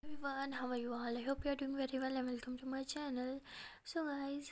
Everyone, how are you all? I hope you are doing very well and welcome to my channel. So guys,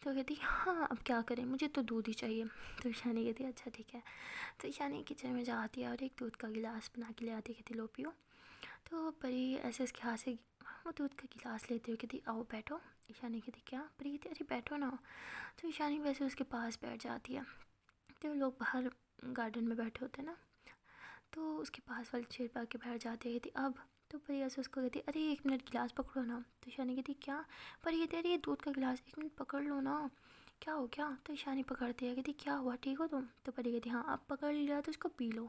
تو کہتی ہاں اب کیا کریں، مجھے تو دودھ ہی چاہیے. تو ایشانی کہتی اچھا ٹھیک ہے. تو ایشانی کچن میں جاتی ہے اور ایک دودھ کا گلاس بنا کے لے آتی ہے. کہتی لو پیو. تو پری ایسے اس کے ہاتھ سے وہ دودھ کا گلاس لیتے ہوئے کہتی آؤ بیٹھو. ایشانی کہتی کیا؟ پری کہتی ارے بیٹھو نا. تو ایشانی ویسے اس کے پاس بیٹھ جاتی ہے. تو لوگ باہر گارڈن میں بیٹھے ہوتے ہیں نا، تو اس کے پاس والی چیئر پہ آ کے بیٹھ جاتی ہے. کہتی اب. تو پری ایسے اس کو کہتی ارے 1 منٹ گلاس پکڑو نا. تو ایشانی کہتی کیا؟ پری کہتی ارے یہ دودھ کا گلاس 1 منٹ پکڑ لو نا. کیا ہو گیا؟ تو ایشانی پکڑتی ہے. کہتی کیا ہوا، ٹھیک ہو تم؟ تو پری کہتی ہاں اب پکڑ لیا تو اس کو پی لو.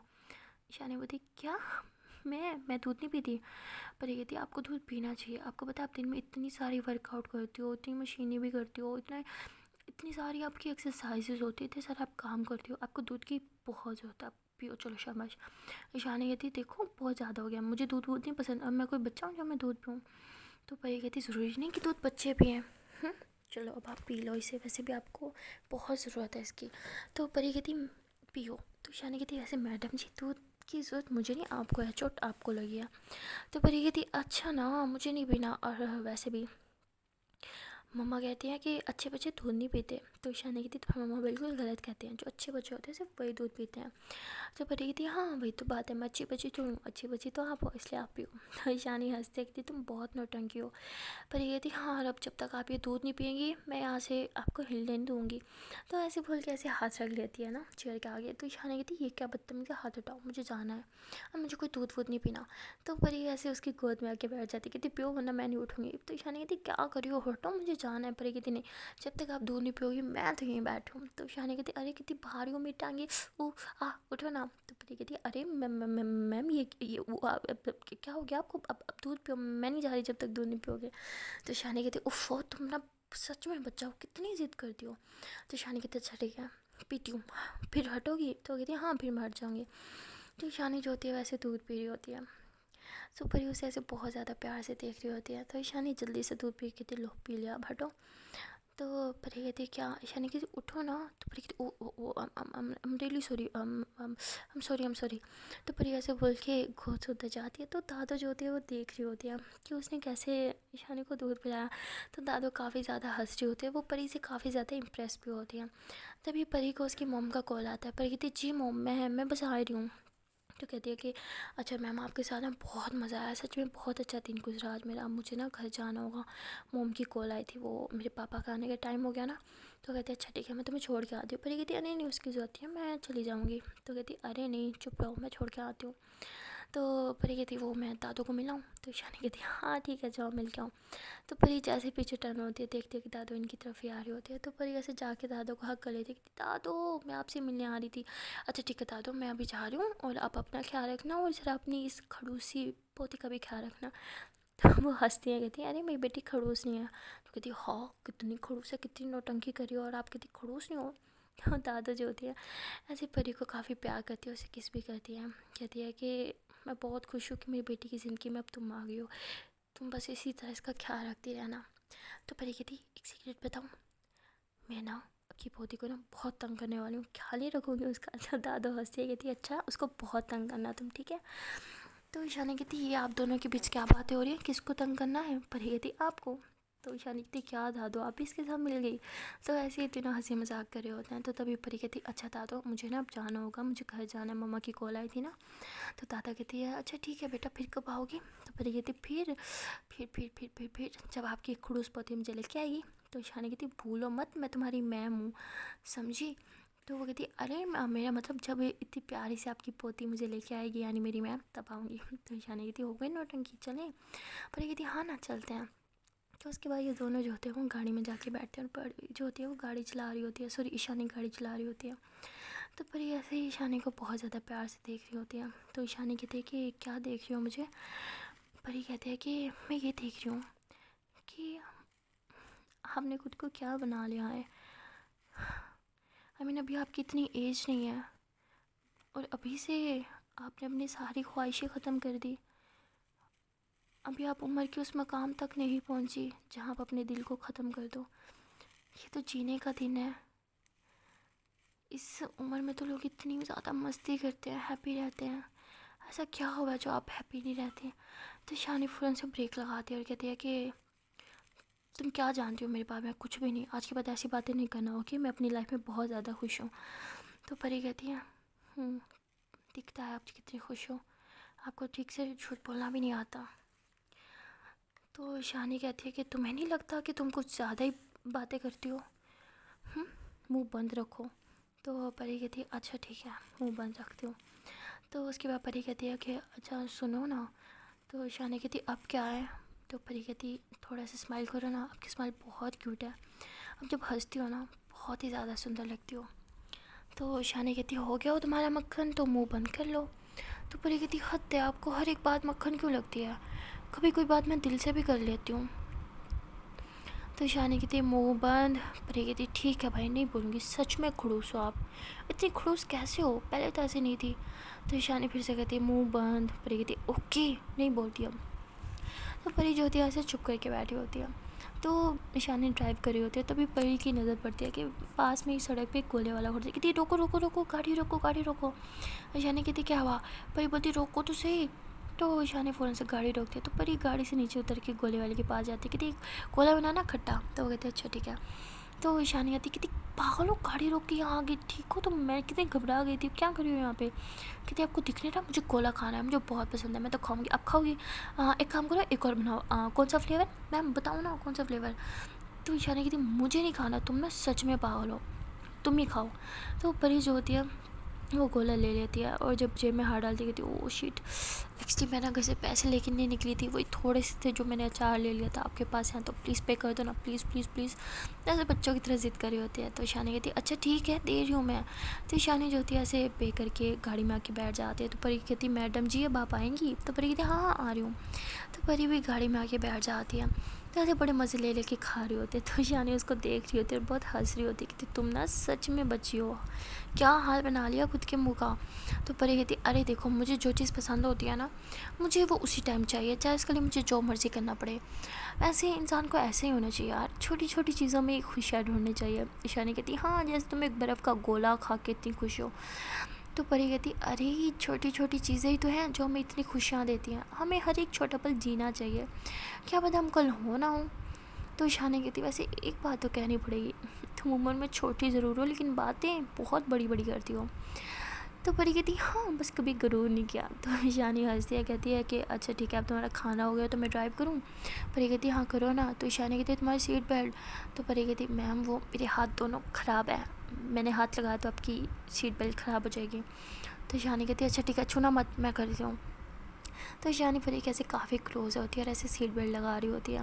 ایشانی بولتی کیا؟ میں دودھ نہیں پیتی. پری کہتی آپ کو دودھ پینا چاہیے. آپ کو پتہ ہے آپ دن میں اتنی ساری ورک آؤٹ کرتی ہو، اتنی مشینیں بھی کرتی ہو، اتنی ساری آپ کی ایکسرسائزز ہوتی ہے، اتنے سارے آپ کام کرتی ہو، آپ کو دودھ کی بہت ضرورت ہے. آپ پیو چلو شاباش. ایشانی کہتی دیکھو بہت زیادہ ہو گیا، مجھے دودھ نہیں پسند، اب میں کوئی بچہ ہوں جو میں دودھ پیوں. تو پری کہتی ضروری نہیں کہ دودھ بچے پئیں. چلو اب آپ پی لو اسے، ویسے بھی آپ کو بہت ضرورت ہے اس کی. تو پری کہتی پیو. تو ایشانی کہتی ایسے میڈم جی دودھ کی ضرورت مجھے نہیں، آپ کو ہے، چوٹ آپ کو لگی ہے. تو پری کہتی اچھا نا مجھے نہیں پینا. اور ویسے بھی مما کہتی ہیں کہ اچھے بچے دودھ نہیں پیتے. تو ایشانی کہتی تو مما بالکل غلط کہتے ہیں، جو اچھے بچے ہوتے ہیں صرف وہی دودھ پیتے ہیں. تو پری کہتی ہاں وہی تو بات ہے، میں اچھی بچی تو ہوں، اچھی بچی تو آپ ہو اس لیے آپ پیو. تو ایشانی ہنستے کہتی تم بہت نوٹنکی ہو. پری کہتی ہاں اور اب جب تک آپ یہ دودھ نہیں پئیں گی میں یہاں سے آپ کو ہلنے نہیں دوں گی. تو ایسے بول کے ایسے ہاتھ رکھ لیتی ہے نا چیئر کے آگے. تو ایشانی کہتی یہ کیا بدتمیزی ہے، ہاتھ ہٹاؤ، مجھے جانا ہے، اب مجھے کوئی دودھ وودھ نہیں پینا. تو پری ایسے اس کی گود میں آ کے بیٹھ جاتی. کہتی پیو ورنہ میں نہیں اٹھوں گی. تو ایشانی کہتی کیا کر رہی ہو، ہٹو مجھے جانا ہے. پری کہتی نہیں جب تک آپ دودھ نہیں پیو گی میں تو یہیں بیٹھوں. تو ایشانی کہتی ارے کتنی بھاری ہو میری ٹانگیں، اٹھو نا. تو پری کہتی ارے میم یہ کیا ہو گیا آپ کو، اب دودھ پیو، میں نہیں جا رہی جب تک دودھ نہیں پیو گے. تو ایشانی کہتی اوف تم نا سچ میں بچہ ہو، کتنی ضد کرتی ہو. تو ایشانی کہتی اچھا ٹھیک ہے پیتی ہوں، پھر ہٹو گی؟ تو کہتی ہاں پھر میں ہٹ جاؤں گی. تو ایشانی جو ہوتی ہے ویسے دودھ پی رہی ہوتی ہے. تو پری اسے ایسے بہت زیادہ پیار سے دیکھ رہی ہوتی ہے. تو ایشانی جلدی سے دودھ پی کے لو پی لیا، اب ہٹو. تو پری کہتی کیا؟ ایشانی کہتی اٹھو نا. تو پری کہتی oh I'm really sorry, I'm sorry. تو پری ایسے بول کے گود سے اتر جاتی ہے. تو دادو جو ہوتی ہے وہ دیکھ رہی ہوتی ہے کہ اس نے کیسے ایشانی کو دودھ پلایا. تو دادو کافی زیادہ ہنس رہے ہوتے ہیں، وہ پری سے کافی زیادہ امپریس بھی ہوتی ہیں. تبھی پری کو اس کی موم کا کال آتا ہے. پری کہتی جی موم میں بس آ رہی ہوں. تو کہتی ہے کہ اچھا میم آپ کے ساتھ نا بہت مزہ آیا، سچ میں بہت اچھا دن گزرا آج میرا، اب مجھے نا گھر جانا ہوگا. موم کی کال آئی تھی، وہ میرے پاپا کا آنے کا ٹائم ہو گیا نا. تو کہتے اچھا ٹھیک ہے میں تمہیں چھوڑ کے آتی ہوں. پری کہتی نہیں اس کی ضرورت نہیں ہے، میں چلی جاؤں گی. تو کہتی ارے نہیں چپ رہو، میں چھوڑ کے آتی ہوں. تو پری کہتی وہ میں دادو کو ملاؤں؟ تو ایشانی کہتی ہاں ٹھیک ہے جاؤ مل کے آؤں. تو پری جیسے پیچھے ٹرن ہوتی ہے دیکھتی ہے کہ دادو ان کی طرف ہی آ رہی ہوتی ہے. تو پری ایسے جا کے دادو کو حگ کر لیتی ہے. دادو میں آپ سے ملنے آ رہی تھی. اچھا ٹھیک ہے دادو میں ابھی جا رہی ہوں، اور آپ اپنا خیال رکھنا، اور ذرا اپنی اس کھڑوسی پوتی کا بھی خیال رکھنا. تو وہ ہنستی ہیں کہتی ہیں ارے میری بیٹی کھڑوس نہیں ہے. تو کہتی ہاں کتنی کھڑوس ہے، کتنی نوٹنکی کری ہو، اور آپ کتنی کھڑوس نہیں ہو. تو دادو جو ہوتی ہے ایسے پری کو کافی پیار کرتی ہے، اسے کس بھی کرتی ہے. کہتی ہے کہ میں بہت خوش ہوں کہ میری بیٹی کی زندگی میں اب تم آ گئی ہو، تم بس اسی طرح اس کا خیال رکھتی رہنا. تو پری کہتی ایک سیکرٹ بتاؤں، میں نا کی پوتی کو نا بہت تنگ کرنے والی ہوں، خیال ہی رکھوں گی اس کا. تو دادو ہنستی ہے کہتی اچھا اس کو بہت تنگ کرنا تم، ٹھیک ہے. تو ایشانی کہتی یہ آپ دونوں کے بیچ کیا باتیں ہو رہی ہیں، کس کو تنگ کرنا ہے؟ پری کہتی آپ کو. تو ایشانی کہتی کیا دادو آپ بھی اس کے ساتھ مل گئی؟ تو ایسے ہی تینوں ہنسی مذاق کر رہے ہوتے ہیں. تو تبھی پری کہتی اچھا دادو مجھے نا اب جانا ہوگا، مجھے گھر جانا ہے، مما کی کال آئی تھی نا. تو دادا کہتی ہے اچھا ٹھیک ہے بیٹا پھر کب آؤ گی؟ تو پری کہتی پھر جب آپ کی ایک کھڑوس پوتی مجھے لے کے آئے گی. تو ایشانی کہتی بھولو مت میں تمہاری میم ہوں، سمجھی. تو وہ کہتی ارے میرا مطلب جب اتنی پیاری سے آپ کی پوتی مجھے لے کے آئے گی یعنی میری میم، تب آؤں گی. تو ایشانی کہتی ہو گئی نوٹنکی چلیں؟ پری کہتی ہاں نا چلتے ہیں. تو اس کے بعد یہ دونوں جو ہوتے ہیں وہ گاڑی میں جا کے بیٹھتے ہیں، اور پری جو ہوتی ہے وہ گاڑی چلا رہی ہوتی ہے، سوری ایشانی گاڑی چلا رہی ہوتی ہے. تو پری ایسے ہی ایشانی کو بہت زیادہ پیار سے دیکھ رہی ہوتی ہے. تو ایشانی کہتی ہے کہ کیا دیکھ رہی ہو مجھے؟ پری کہتے ہیں کہ میں یہ دیکھ رہی ہوں کہ ہم نے خود کو کیا بنا لیا ہے. ابھی آپ کی اتنی ایج نہیں ہے، اور ابھی سے آپ نے اپنی ساری خواہشیں ختم کر دی. ابھی آپ عمر کے اس مقام تک نہیں پہنچی جہاں آپ اپنے دل کو ختم کر دو. یہ تو جینے کا دن ہے. اس عمر میں تو لوگ اتنی زیادہ مستی کرتے ہیں، ہیپی رہتے ہیں. ایسا کیا ہوا جو آپ ہیپی نہیں رہتے؟ تو شانی فوراً سے بریک لگاتی ہے اور کہتی ہے کہ تم کیا جانتی ہو میرے بارے میں؟ کچھ بھی نہیں، آج کے بعد ایسی باتیں نہیں کرنا، اوکے؟ میں اپنی لائف میں بہت زیادہ خوش ہوں۔ تو پری کہتی ہے دکھتا ہے آپ کتنی خوش ہو، آپ کو ٹھیک سے جھوٹ بولنا بھی نہیں آتا۔ تو شانی کہتی ہے کہ تمہیں نہیں لگتا کہ تم کچھ زیادہ ہی باتیں کرتی ہو؟ منہ بند رکھو۔ تو پری کہتی ہے اچھا ٹھیک ہے، منہ بند رکھتی ہوں۔ تو اس کے بعد پری کہتی ہے کہ اچھا سنو نا۔ تو شانی کہتی اب کیا ہے؟ تو پری کہتی تھوڑا سا اسمائل کرو نا، آپ کی اسمائل بہت کیوٹ ہے، اب جب ہنستی ہو نا بہت ہی زیادہ سندر لگتی ہو۔ تو شانی کہتی ہو گیا ہو تمہارا مکھن، تو منہ بند کر لو۔ تو پری کہتی حد ہے، آپ کو ہر ایک بات مکھن کیوں لگتی ہے؟ کبھی کوئی بات میں دل سے بھی کر لیتی ہوں۔ تو شانی کہتی منہ بند۔ پری کہتی ٹھیک ہے بھائی، نہیں بولوں گی، سچ میں کھڑوس ہو آپ، اتنی کھڑوس کیسے ہو؟ پہلے تو ایسے نہیں تھی۔ تو شانی پھر سے کہتی منہ بند۔ پری کہتی اوکے، نہیں بولتی اب۔ تو پری جو ہوتی ہے ایسے چپ کر کے بیٹھی ہوتی ہے۔ تو شانی ڈرائیو کر رہی ہوتی ہے، تبھی پری کی نظر پڑتی ہے کہ پاس میں ہی سڑک پہ ایک گولے والا کھڑا ہے۔ کہتی روکو روکو روکو، گاڑی روکو گاڑی روکو۔ شانی کہتی کیا ہوا؟ پری بولتی روکو تو صحیح۔ تو شانی فوراً سے گاڑی روکتی ہے، تو پری گاڑی سے نیچے اتر کے گولے والے کے پاس جاتی ہے، کہتی گولا بنانا کھٹا۔ تو وہ کہتے اچھا ٹھیک ہے۔ تو شانی آتی کہتی پاگل ہو، گاڑی روک کے یہاں آگے ٹھیک ہو؟ تو میں کتنی گھبرا گئی تھی، کیا کر رہی ہوں یہاں پہ؟ کہتی آپ کو دکھ نہیں رہا، مجھے گولا کھانا ہے، مجھے بہت پسند ہے، میں تو کھاؤں گی۔ اب کھاؤ گی؟ ایک کام کرو، ایک اور بناؤ۔ کون سا فلیور؟ میم بتاؤ نا کون سا فلیور۔ تو شانی کہتی مجھے نہیں کھانا، تم نا سچ میں پاگل ہو، تم ہی کھاؤ۔ تو پری جو ہوتی ہے وہ گولا لے لیتی ہے، اور جب جیب میں ہاتھ ڈالتی کہتی او شیٹ، ایکچولی میں نا گھر سے پیسے لے کے نہیں نکلی تھی، وہی تھوڑے سے تھے جو میں نے اچار لے لیا تھا، آپ کے پاس ہیں تو پلیز پے کر دو نا، پلیز پلیز پلیز۔ ایسے بچوں کی طرح ضد کری ہوتی ہے۔ تو شانی کہتی ہے اچھا ٹھیک ہے، دے رہی ہوں میں۔ تو شانی جو ہوتی ہے ایسے پے کر کے گاڑی میں آ کے بیٹھ جاتی ہے۔ تو پری کہتی میڈم جی اب آپ آئیں گی؟ تو پری کہتی ہاں ہاں آ رہی ہوں۔ تو پری بھی گاڑی میں آ کے بیٹھ جاتی ہے، تو ایسے بڑے مزے لے لے کے کھا رہی ہوتی ہے۔ تو شانی اس کو دیکھ رہی ہوتی ہے اور بہت ہنس رہی ہوتی ہے، کہتی تم نا سچ میں بچی ہو، کیا حال بنا لیا خود کے منہ کا۔ تو پری کہتی ارے دیکھو مجھے جو چیز پسند ہوتی ہے نا، مجھے وہ اسی ٹائم چاہیے، چاہے اس کے لیے مجھے جو مرضی کرنا پڑے۔ ویسے انسان کو ایسے ہی ہونا چاہیے یار، چھوٹی چھوٹی چیزوں میں خوشیاں ڈھونڈنی چاہیے۔ شانی کہتی ہاں جیسے تم ایک برف کا گولا کھا کے اتنی خوش ہو۔ تو پری کہتی ارے چھوٹی چھوٹی چیزیں ہی تو ہیں جو ہمیں اتنی خوشیاں دیتی ہیں، ہمیں ہر ایک چھوٹا پل جینا چاہیے، کیا پتہ ہم کل ہو نہ ہوں۔ تو شانی کہتی ویسے ایک بات تو کہنی پڑے گی، تم عمر میں چھوٹی ضرور ہو لیکن باتیں بہت بڑی بڑی کرتی ہو۔ تو پری کہتی ہاں بس کبھی غرور نہیں کیا۔ تو شانی ہنستی ہے، کہتی ہے کہ اچھا ٹھیک ہے اب تمہارا کھانا ہو گیا تو میں ڈرائیو کروں؟ پری کہتی ہاں کرو نا۔ تو شانی کہتی ہے تمہاری سیٹ بیلٹ؟ تو پری کہتی میم وہ میرے ہاتھ دونوں خراب ہیں، میں نے ہاتھ لگایا تو آپ کی سیٹ بیلٹ خراب ہو جائے گی۔ تو شانی کہتی ہے اچھا ٹھیک ہے چھونا مت، میں کرتی ہوں۔ تو شانی پری کے ایسے کافی کلوز ہوتی ہے اور ایسے سیٹ بیلٹ لگا رہی ہوتی ہے،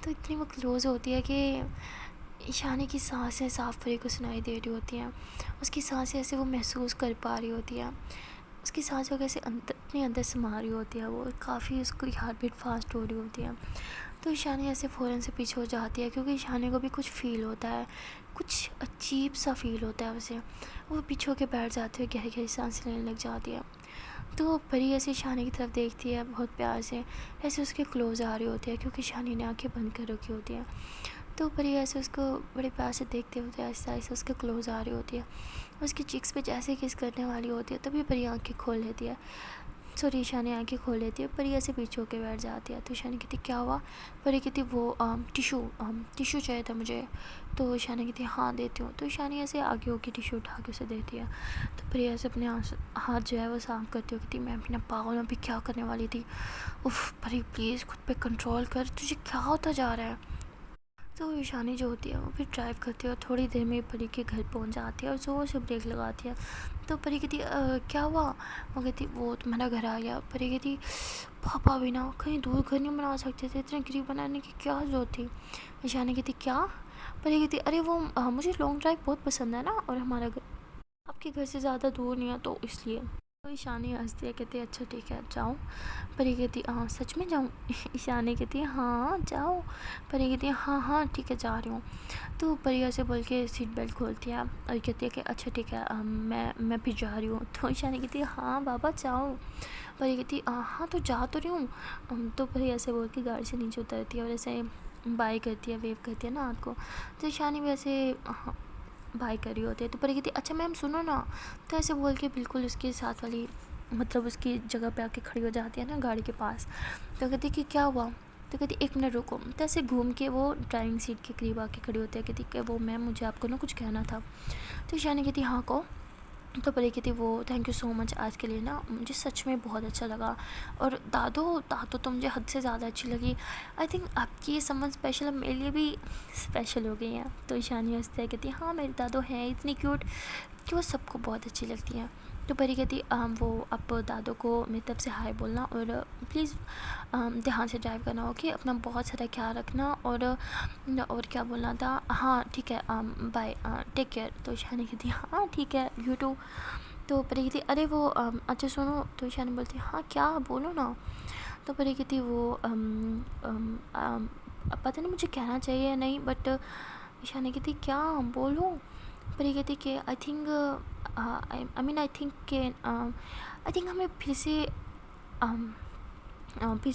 تو اتنی وہ کلوز ہوتی ہے کہ شانی کی سانسیں صاف پری کو سنائی دے رہی ہوتی ہیں، اس کی سانسیں ایسے وہ محسوس کر پا رہی ہوتی ہے، اس کی سانسوں کو ایسے اپنے اندر سما رہی ہوتی ہے، وہ کافی اس کی ہارٹ بیٹ فاسٹ ہو رہی ہوتی ہے۔ تو شانی ایسے فوراً سے پیچھے ہو جاتی ہے، کیونکہ شانی کو بھی کچھ فیل ہوتا ہے، کچھ عجیب سا فیل ہوتا ہے اسے، وہ پیچھے ہو کے بیٹھ جاتی ہے، گہری گہری سانس لینے لگ جاتی ہے۔ تو پری ایسے شانی کی طرف دیکھتی ہے بہت پیار سے، ایسے اس کے کلوز آ رہی ہوتی ہے کیونکہ شانی نے آنکھیں بند کر رکھی ہوتی ہیں۔ تو پری ایسے اس کو بڑے پیار سے دیکھتے ہوتے آہستہ آہستہ اس کے کلوز آ رہی ہوتی ہے، اس کی چیکس پہ جیسے کس کرنے والی ہوتی ہے، تبھی پری آنکھیں کھول لیتی ہے، سوری شانی آنکھیں کھول لیتی ہے، پری ایسے پیچھے ہو کے بیٹھ جاتی ہے۔ تو شانی کہتی کیا ہوا؟ پری کہتی وہ ٹیشو چاہیے تھا مجھے۔ تو شانی کہتی ہاں دیتی ہوں۔ تو شانی ایسے آگے ہو کے ٹیشو اٹھا کے اسے دیتی ہے، تو پری ایسے اپنے ہاتھ جو ہے وہ صاف کرتی ہو، کہتی میں اپنا پاگل میں بھی کیا کرنے والی تھی، اف پری پلیز خود پہ کنٹرول کر، تجھے کیا ہوتا جا رہا ہے۔ تو شانی جو ہوتی ہے وہ پھر ڈرائیو کرتی ہے اور تھوڑی دیر میں پری کے گھر پہنچ جاتی ہے اور زور سے بریک لگاتی ہے۔ تو پری کہتی کیا ہوا؟ وہ کہتی وہ تمہارا گھر آ گیا۔ پری کہتی پاپا بھی نا کہیں دور گھر نہیں بنا سکتے تھے، اتنے قریب بنانے کی کیا ضرورت تھی؟ شانی کہتی کیا؟ پری کہتی ارے وہ مجھے لانگ ڈرائیو بہت پسند ہے نا، اور ہمارا گھر آپ کے گھر سے زیادہ دور نہیں ہے تو اس لیے۔ تو شانی ہنستی ہے، کہتی ہے اچھا ٹھیک ہے جاؤں؟ پری کہتی ہاں سچ میں جاؤں؟ شانی کہتی ہے ہاں جاؤ۔ پری کہتی ہے ہاں ہاں ٹھیک ہے جا رہی ہوں۔ تو پری ایسے بول کے سیٹ بیلٹ کھولتی ہے اور کہتی ہے کہ اچھا ٹھیک ہے میں پھر جا رہی ہوں۔ تو شانی کہتی ہے ہاں بابا جاؤ۔ پری کہتی ہاں تو جا تو رہی ہوں۔ تو پری ایسے بول کے گاڑی سے نیچے اترتی ہے اور ایسے بائی کرتی ہے، ویو کرتی ہے نا ہاتھ کو۔ تو شانی بھی ایسے بائی کر رہی ہوتی ہے، تو پری کہتی اچھا میم سنو نا۔ تو ایسے بول کے بالکل اس کے ساتھ والی مطلب اس کی جگہ پہ آ کے کھڑی ہو جاتی ہے نا گاڑی کے پاس۔ تو کہتی کہ کیا ہوا؟ تو کہتی 1 منٹ رکو. تو ایسے گھوم کے وہ ڈرائیونگ سیٹ کے قریب آ کے کھڑی ہوتی ہے. کہتی کہ وہ میم مجھے آپ کو نا کچھ کہنا تھا. تو ایشانی کہتی ہاں کہو. تو پری کہتی وہ تھینک یو سو مچ آج کے لیے نا مجھے سچ میں بہت اچھا لگا, اور دادو تو مجھے حد سے زیادہ اچھی لگی. آئی تھنک آپ کی یہ سمن اسپیشل اب میرے لیے بھی اسپیشل ہو گئی ہیں. تو ایشانی ہنستے ہے کہتی ہاں میرے دادو ہیں اتنی کیوٹ کہ وہ سب کو بہت اچھی لگتی ہیں. تو پری کہتی وہ اب دادو کو میری طرف سے ہائی بولنا, اور پلیز دھیان سے ڈرائیو کرنا, اوکے, اپنا بہت سارا خیال رکھنا, اور کیا بولنا تھا, ہاں ٹھیک ہے, بائے, ٹیک کیئر. تو ایشانی کہتی ہاں ٹھیک ہے, یو ٹو. تو پری کہتی ارے وہ اچھا سنو. تو ایشانی بولتی ہاں کیا بولو نا. تو پری کہتی وہ پتہ نہیں مجھے کہنا چاہیے یا نہیں, بٹ ایشانی کہتی کیا بولوں. پری کہتی کہ آئی تھنک ہمیں پھر سے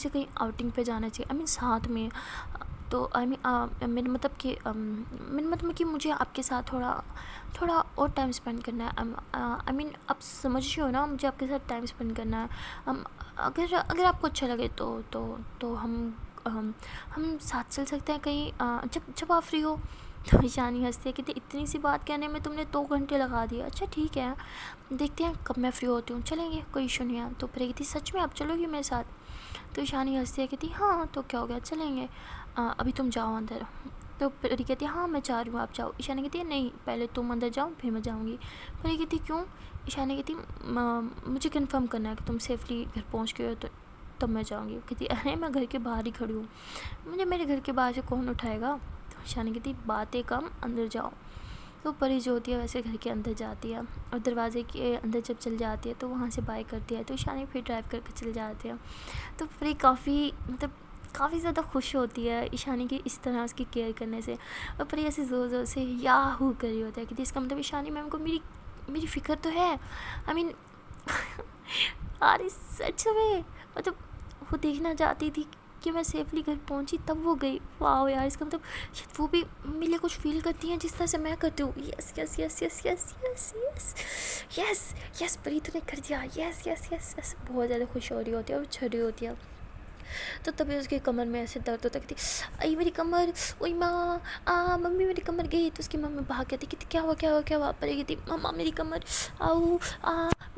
کہیں آؤٹنگ پہ جانا چاہیے, ساتھ میں. تو میرا مطلب کہ مجھے آپ کے ساتھ تھوڑا اور ٹائم اسپینڈ کرنا ہے. آپ سمجھ رہے ہو نا, مجھے آپ کے ساتھ ٹائم اسپینڈ کرنا ہے. اگر آپ کو اچھا لگے تو ہم ساتھ چل سکتے ہیں کہیں, جب آپ فری ہو. تو ایشانی ہنستی ہے کہ اتنی سی بات کہنے میں تم نے 2 گھنٹے لگا دیا. اچھا ٹھیک ہے, دیکھتے ہیں کب میں فری ہوتی ہوں, چلیں گے, کوئی ایشو نہیں ہے. تو پھر کہتی سچ میں آپ چلو گی میرے ساتھ. تو ایشانی ہنستی ہے کہتی ہاں تو کیا ہو گیا, چلیں گے, ابھی تم جاؤ اندر. تو پھر کہتی ہاں میں چاہ رہی ہوں آپ جاؤ. ایشانی کہتی ہے نہیں پہلے تم اندر جاؤ پھر میں جاؤں گی. پھر کہتی کیوں. ایشانی کہتی مجھے کنفرم کرنا ہے کہ تم سیفلی گھر پہنچ گئے ہو تو تب میں جاؤں گی. کہتی ارے میں گھر کے باہر ہی کھڑی ہوں, مجھے میرے گھر کے باہر سے کون اٹھائے گا. تو ایشانی کہتی باتیں کم, اندر جاؤ. تو پری جو ہوتی ہے ویسے گھر کے اندر جاتی ہے, اور دروازے کے اندر جب چل جاتی ہے تو وہاں سے بائی کرتی ہے. تو ایشانی پھر ڈرائیو کر کے چل جاتی ہے. تو پری کافی زیادہ خوش ہوتی ہے ایشانی کی اس طرح اس کی کیئر کرنے سے. اور پری ایسے زور زور سے یاہو کری ہوتا ہے کہ اس کا مطلب ایشانی میم کو میری فکر تو ہے. یار سچ میں مطلب وہ دیکھنا چاہتی تھی کہ میں سیفلی گھر پہنچی تب وہ گئی. واو یار, اس کا مطلب شاید وہ بھی میرے لیے کچھ فیل کرتی ہیں جس طرح سے میں کرتی ہوں. یس یس یس یس یس یس یس یس یس پری تو نے کر دیا. یس یس یس یس بہت زیادہ خوش ہو رہی ہوتی ہے اور چھڑ رہی ہوتی ہے. تو تبھی اس کی کمر میں ایسے درد ہوتا ہے, کہتی ائی میری کمر, اوئی ماں, ممی میری کمر گئی. تو اس کی ممی بھاگ کہتی کیا ہوا. پری کہتی مما میری کمر, آؤ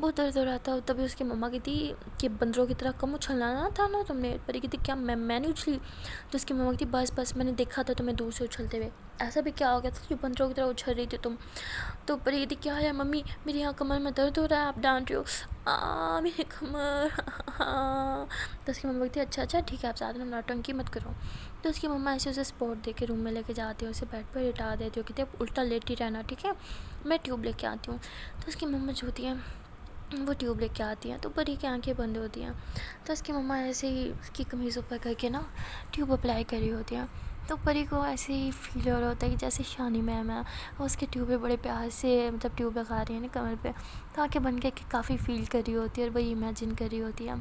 بہت درد ہو رہا تھا. تبھی اس کی مما کہتی کہ بندروں کی طرح کم اچھلنا نہ تھا نا تم نے. پری کہتی کیا میں نے اچھلی. تو اس کی مما کہتی بس میں نے دیکھا تھا تمہیں دور سے اچھلتے ہوئے, ایسا بھی کیا ہو گیا تھا جو بندروں کی طرح اچھل رہی تھی تم. تو پری کہتی کیا ہے ممی, میری یہاں کمر میں درد ہو رہا ہے, آپ ڈانٹ رہے ہو, میری کمر. تو اس کی مما کہتی اچھا ٹھیک ہے, آپ زیادہ نوٹنکی مت کرو. تو اس کی مما ایسے اسے سپورٹ دے کے روم میں لے کے جاتی ہے, اسے بیڈ پر لٹا دیتی ہو, کہتی اب الٹا لیٹی رہنا ٹھیک ہے, میں ٹیوب لے کے آتی ہوں. تو اس کی مما جو ہوتی ہیں وہ ٹیوب لے کے آتی ہیں. تو پری کی آنکھیں بند ہوتی ہیں. تو اس کی مما ایسے ہی اس کی قمیض اوپر کر کے نا ٹیوب اپلائی کر رہی ہوتی ہیں. تو پری کو ایسے ہی فیل ہو رہا ہوتا ہے کہ جیسے شانی میم ہے اور اس کے ٹیوب پہ بڑے پیار سے مطلب ٹیوب لگا رہی ہیں نا کمر پہ. تو آنکھیں بن کے کافی فیل کر رہی ہوتی ہے, اور وہی امیجن کر رہی ہوتی ہے.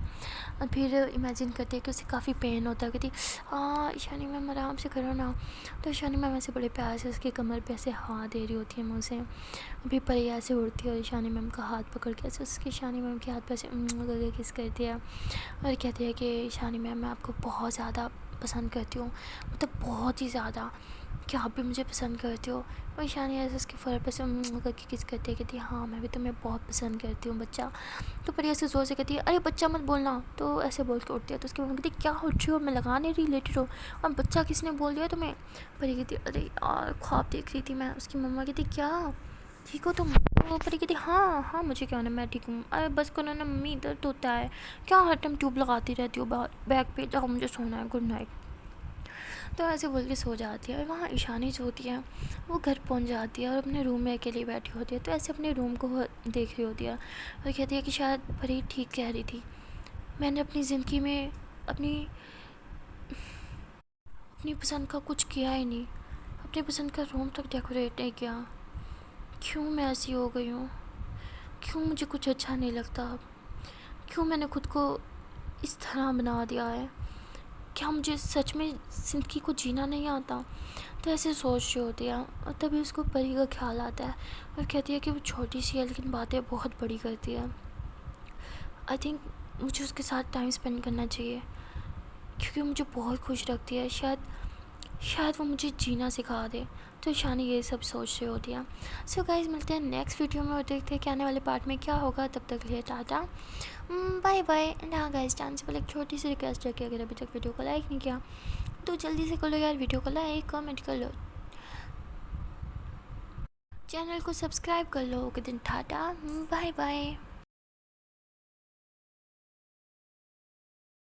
اور پھر امیجن کرتی ہے کہ اسے کافی پین ہوتا ہے, کہتی ایشانی میم آرام سے کرو نا. تو ایشانی میم ایسے بڑے پیار سے اس کی کمر پہ ایسے ہاتھ دے رہی ہوتی ہے منہ سے. ابھی پری ایسے اڑتی ہے اور ایشانی میم کا ہاتھ پکڑ کے ایسے اس کی ایشانی میم کے ہاتھ پہ ایسے کر کے کس کرتی ہے, اور کہتی ہے کہ ایشانی میم میں آپ کو بہت زیادہ پسند کرتی ہوں, مطلب بہت ہی زیادہ, کہ آپ بھی مجھے پسند کرتی ہو. اور ایشانی ایسے اس کے فر پہ سے کر کے کس کرتی ہے, کہتی ہاں میں بھی تمہیں بہت پسند کرتی ہوں بچہ. تو پری ایسے زور سے کہتی ہے ارے بچہ مت بولنا. تو ایسے بول کے اٹھتی ہے. تو اس کی مما کہتی کیا اٹھ رہی ہو, میں لگا نہیں رہی, لیٹی رہو, اور بچہ کس نے بول دیا تمہیں. پری کہتی ارے یار خواب دیکھ رہی تھی میں. اس کی مما کہتی کیا ٹھیک ہو تم. تو پری کہتی ہاں مجھے کیا ہونا, میں ٹھیک ہوں. ارے بس کرو نا ممی, درد ہوتا ہے, کیا ہر ٹائم ٹیوب لگاتی رہتی ہو بیک پہ, جاؤ مجھے سونا ہے, گڈ نائٹ. تو ایسے بول کے سو جاتی ہے. اور وہاں ایشانی جو ہوتی ہے وہ گھر پہنچ جاتی ہے اور اپنے روم میں اکیلی بیٹھی ہوتی ہے. تو ایسے اپنے روم کو دیکھ رہی ہوتی ہے اور کہتی ہے کہ شاید پری ٹھیک کہہ رہی تھی, میں نے اپنی زندگی میں اپنی پسند کا کچھ کیا ہی نہیں, اپنی پسند کا روم تک ڈیکوریٹ نہیں کیا. کیوں میں ایسی ہو گئی ہوں, کیوں مجھے کچھ اچھا نہیں لگتا اب, کیوں میں نے خود کو اس طرح بنا دیا ہے, کیا مجھے سچ میں زندگی کو جینا نہیں آتا. تو ایسے سوچ رہی ہوتی ہے. اور تبھی اس کو پری کا خیال آتا ہے اور کہتی ہے کہ وہ چھوٹی سی ہے لیکن باتیں بہت بڑی کرتی ہے. آئی تھنک مجھے اس کے ساتھ ٹائم اسپینڈ کرنا چاہیے. کیونکہ مجھے بہت خوش رکھتی ہے. شاید وہ مجھے جینا سکھا دے. تو ایشانی یہ سب سوچ رہی ہوتی ہے. سو گائز ملتے ہیں نیکسٹ ویڈیو میں اور دیکھتے ہیں کہ آنے والے پارٹ میں کیا ہوگا. تب تک لیے ٹاٹا بائے بائے. اینڈ ہاں گائز چانس سے پہلے ایک چھوٹی سی ریکویسٹ ہے کہ اگر ابھی تک ویڈیو کو لائک نہیں کیا تو جلدی سے کر لو یار. ویڈیو کو لائک کمنٹ کر لو, چینل کو سبسکرائب کر لو. اوکے دن ٹاٹا بائے بائے.